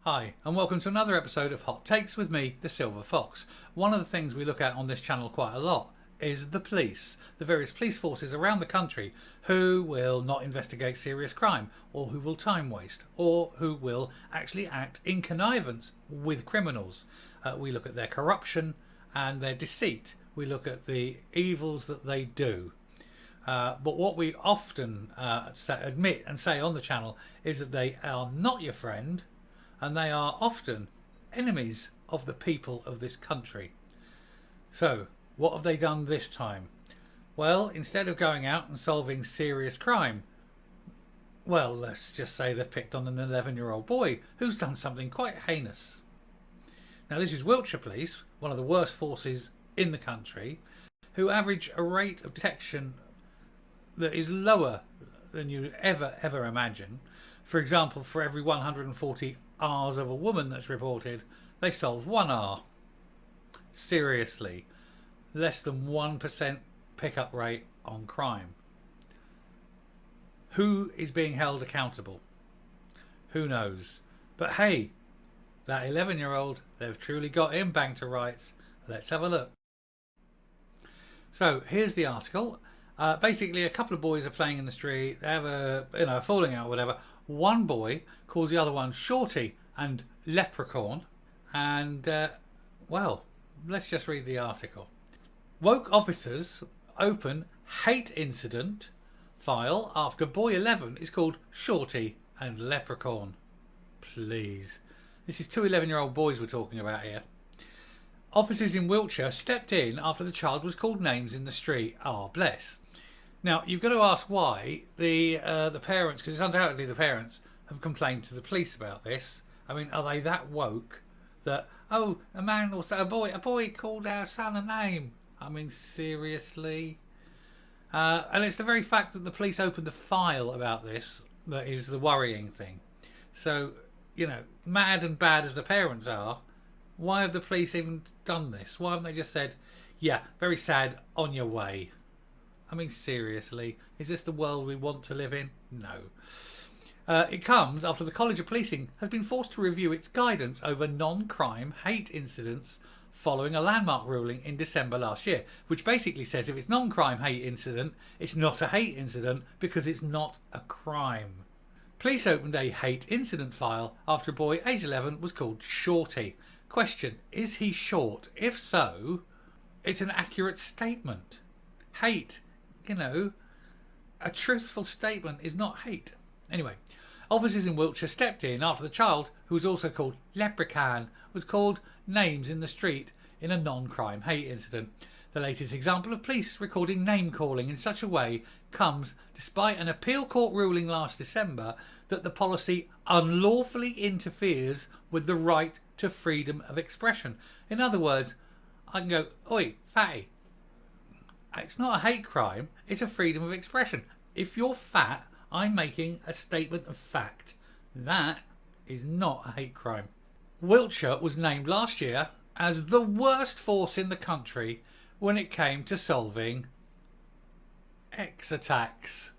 Hi, and welcome to another episode of Hot Takes with me, the Silver Fox. One of the things we look at on this channel quite a lot is the police, the various police forces around the country who will not investigate serious crime, or who will time waste, or who will actually act in connivance with criminals. We look at their corruption and their deceit. We look at the evils that they do. But what we often admit and say on the channel is that they are not your friend, and they are often enemies of the people of this country. So, what have they done this time? Well, instead of going out and solving serious crime, well, let's just say they've picked on an 11-year-old boy who's done something quite heinous. Now, this is Wiltshire Police, one of the worst forces in the country, who average a rate of detection that is lower than you ever imagine. For example, for every 140 R's of a woman that's reported, they solve 1 R. Seriously, less than 1% pickup rate on crime. Who is being held accountable? Who knows? But hey, that 11-year-old, they've truly got him banged to rights. Let's have a look. So here's the article. Basically, a couple of boys are playing in the street. They have a falling out or whatever. One boy calls the other one Shorty and Leprechaun. And, well, let's just read the article. Woke officers open hate incident file after boy 11 is called Shorty and Leprechaun. Please. This is two 11-year-old boys we're talking about here. Officers in Wiltshire stepped in after the child was called names in the street. Ah, bless. Now, you've got to ask why the parents, because it's undoubtedly the parents, have complained to the police about this. I mean, are they that woke that, oh, a boy called our son a name? I mean, seriously? And it's the very fact that the police opened a file about this that is the worrying thing. So, mad and bad as the parents are, why have the police even done this? Why haven't they just said, yeah, very sad, on your way? I mean, seriously, is this the world we want to live in? No. It comes after the College of Policing has been forced to review its guidance over non-crime hate incidents following a landmark ruling in December last year, which basically says if it's non-crime hate incident, it's not a hate incident because it's not a crime. Police opened a hate incident file after a boy aged 11 was called Shorty. Question, is he short? If so, it's an accurate statement. Hate, a truthful statement is not hate. Anyway, officers in Wiltshire stepped in after the child, who was also called Leprechaun, was called names in the street in a non-crime hate incident. The latest example of police recording name calling in such a way comes despite an appeal court ruling last December that the policy unlawfully interferes with the right to freedom of expression. In other words, I can go, oi, fatty. It's not a hate crime, it's a freedom of expression. If you're fat, I'm making a statement of fact. That is not a hate crime. Wiltshire was named last year as the worst force in the country when it came to solving X-attacks,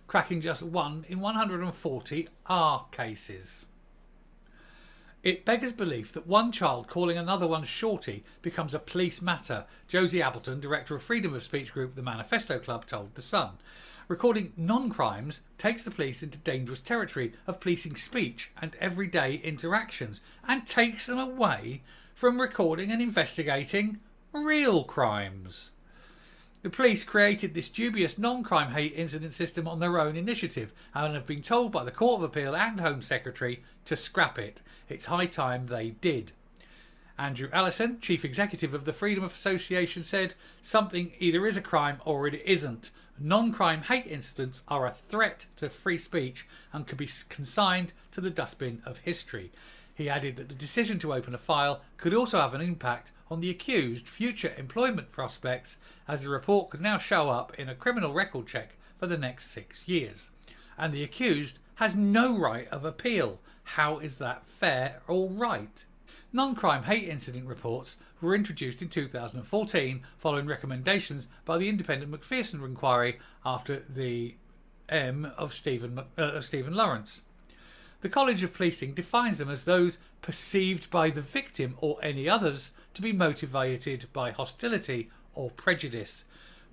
cracking just 1 in 140 R cases. It beggars belief that one child calling another one Shorty becomes a police matter, Josie Appleton, director of freedom of speech group The Manifesto Club, told The Sun. Recording non-crimes takes the police into dangerous territory of policing speech and everyday interactions, and takes them away from recording and investigating real crimes. The police created this dubious non-crime hate incident system on their own initiative and have been told by the Court of Appeal and Home Secretary to scrap it. It's high time they did. Andrew Allison, Chief Executive of the Freedom of Association, said, something either is a crime or it isn't. Non-crime hate incidents are a threat to free speech and could be consigned to the dustbin of history. He added that the decision to open a file could also have an impact on the accused future employment prospects, as the report could now show up in a criminal record check for the next 6 years. And the accused has no right of appeal. How is that fair or right? Non-crime hate incident reports were introduced in 2014 following recommendations by the independent Macpherson inquiry after the of Stephen Lawrence. The College of Policing defines them as those perceived by the victim or any others to be motivated by hostility or prejudice.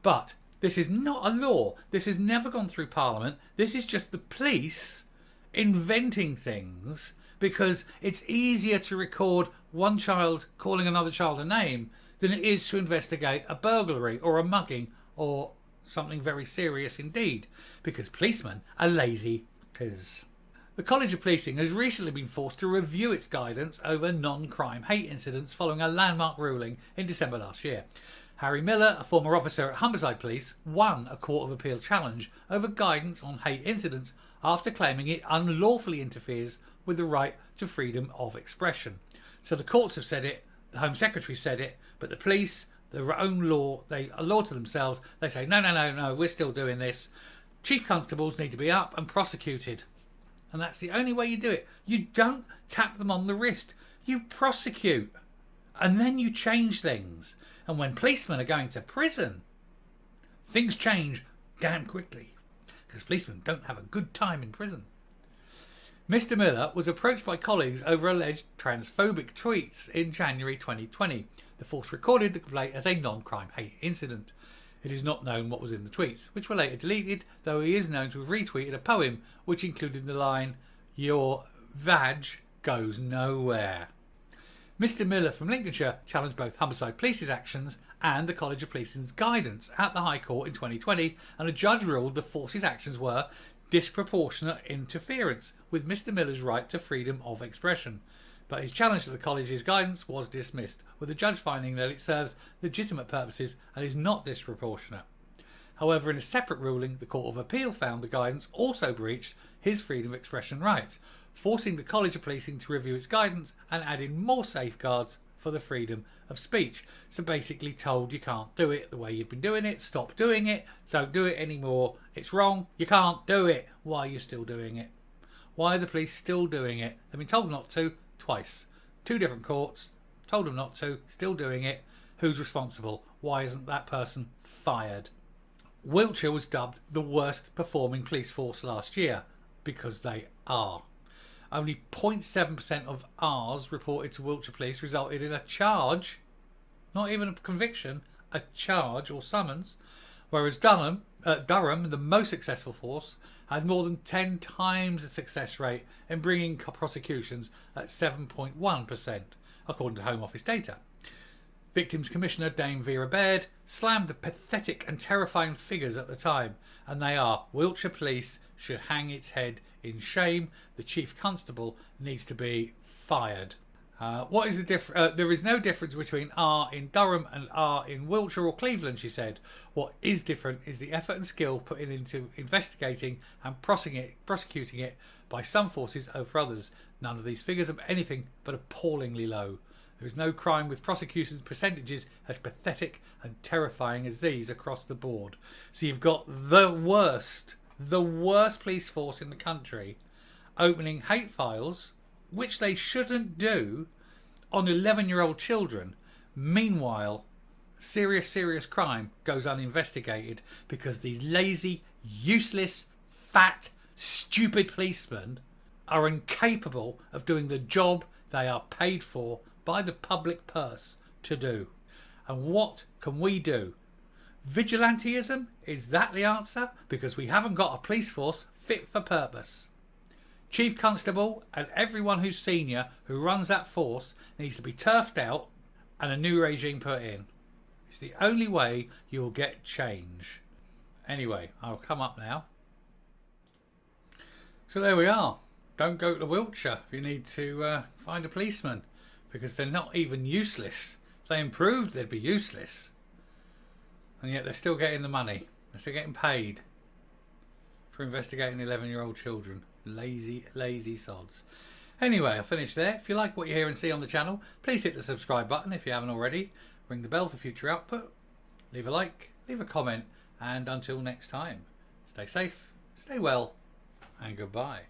But this is not a law. This has never gone through Parliament. This is just the police inventing things because it's easier to record one child calling another child a name than it is to investigate a burglary or a mugging or something very serious indeed, because policemen are lazy piz. The College of Policing has recently been forced to review its guidance over non-crime hate incidents following a landmark ruling in December last year. Harry Miller, a former officer at Humberside Police, won a Court of Appeal challenge over guidance on hate incidents after claiming it unlawfully interferes with the right to freedom of expression. So the courts have said it, the Home Secretary said it, but the police, their own law, they a law to themselves, they say, no, we're still doing this. Chief constables need to be up and prosecuted. And that's the only way you do it. You don't tap them on the wrist. You prosecute. And then you change things. And when policemen are going to prison, things change damn quickly. Because policemen don't have a good time in prison. Mr. Miller was approached by colleagues over alleged transphobic tweets in January 2020. The force recorded the complaint as a non-crime hate incident. It is not known what was in the tweets, which were later deleted, though he is known to have retweeted a poem which included the line, "Your vag goes nowhere." Mr. Miller from Lincolnshire challenged both Humberside Police's actions and the College of Policing's guidance at the High Court in 2020, and a judge ruled the force's actions were disproportionate interference with Mr. Miller's right to freedom of expression. But his challenge to the college's guidance was dismissed, with the judge finding that it serves legitimate purposes and is not disproportionate. However, in a separate ruling, the Court of Appeal found the guidance also breached his freedom of expression rights, forcing the College of Policing to review its guidance and add in more safeguards for the freedom of speech. So basically told you can't do it the way you've been doing it, stop doing it, don't do it anymore, it's wrong, you can't do it. Why are you still doing it? Why are the police still doing it? They've been told not to twice. 2 different courts told them not to, still doing it. Who's responsible? Why isn't that person fired? Wiltshire was dubbed the worst performing police force last year because they are. Only 0.7% of R's reported to Wiltshire Police resulted in a charge, not even a conviction, a charge or summons, whereas Durham, the most successful force, had more than 10 times the success rate in bringing prosecutions at 7.1%, according to Home Office data. Victims Commissioner Dame Vera Baird slammed the pathetic and terrifying figures at the time, and they are: Wiltshire Police should hang its head in shame. The Chief Constable needs to be fired. What is the difference? There is no difference between R in Durham and R in Wiltshire or Cleveland, she said. What is different is the effort and skill put into investigating and prosecuting it by some forces over others. None of these figures are anything but appallingly low. There is no crime with prosecutions percentages as pathetic and terrifying as these across the board. So you've got the worst police force in the country opening hate files, which they shouldn't do, on 11-year-old children. Meanwhile, serious crime goes uninvestigated because these lazy, useless, fat, stupid policemen are incapable of doing the job they are paid for by the public purse to do. And what can we do? Vigilantism? Is that the answer? Because we haven't got a police force fit for purpose. Chief Constable and everyone who's senior who runs that force needs to be turfed out and a new regime put in. It's the only way you'll get change. Anyway, I'll come up now. So there we are. Don't go to Wiltshire if you need to find a policeman, because they're not even useless. If they improved, they'd be useless. And yet they're still getting the money. They're still getting paid for investigating 11-year-old children. Lazy sods. Anyway, I'll finish there. If you like what you hear and see on the channel, please hit the subscribe button if you haven't already. Ring the bell for future output. Leave a like, leave a comment, and until next time, stay safe, stay well, and goodbye.